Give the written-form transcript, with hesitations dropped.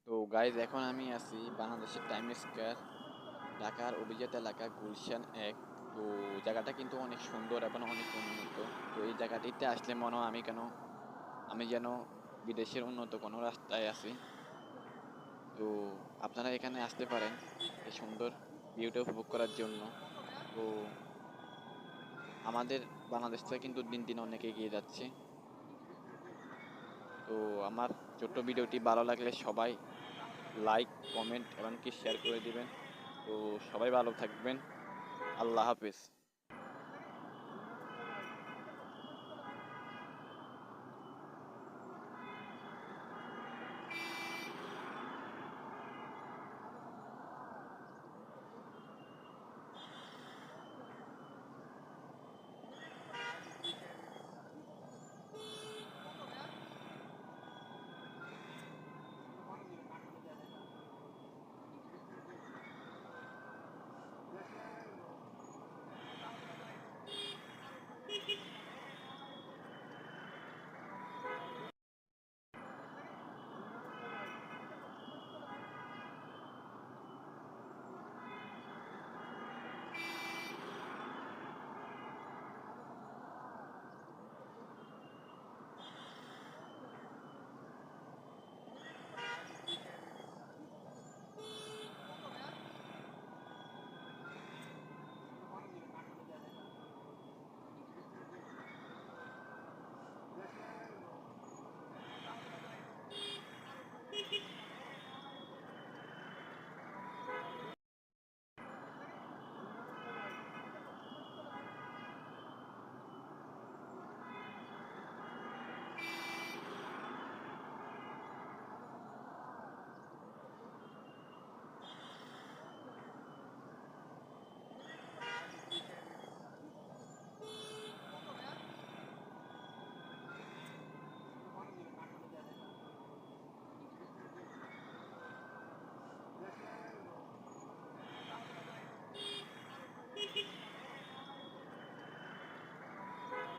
তো গাইজ এখন আমি আছি বাংলাদেশের টাইম স্কয়ার ঢাকার অভিজাত এলাকা গুলশান 1। তো জায়গাটা কিন্তু অনেক সুন্দর এবং অনেক উন্নত। তো এই জায়গাটিতে আসলে মনে হয় আমি যেন বিদেশের উন্নত কোনো রাস্তায় আছি। তো আপনারা এখানে আসতে পারেন এই সুন্দর ভিউটা উপভোগ করার জন্য। তো আমাদের বাংলাদেশ থেকে কিন্তু দিন দিন অনেক এগিয়ে যাচ্ছে। তো আমার ছোট্ট ভিডিওটি ভালো লাগলে সবাই লাইক, কমেন্ট এবং কি শেয়ার করে দিবেন। তো সবাই ভালো থাকবেন। আল্লাহ হাফেজ।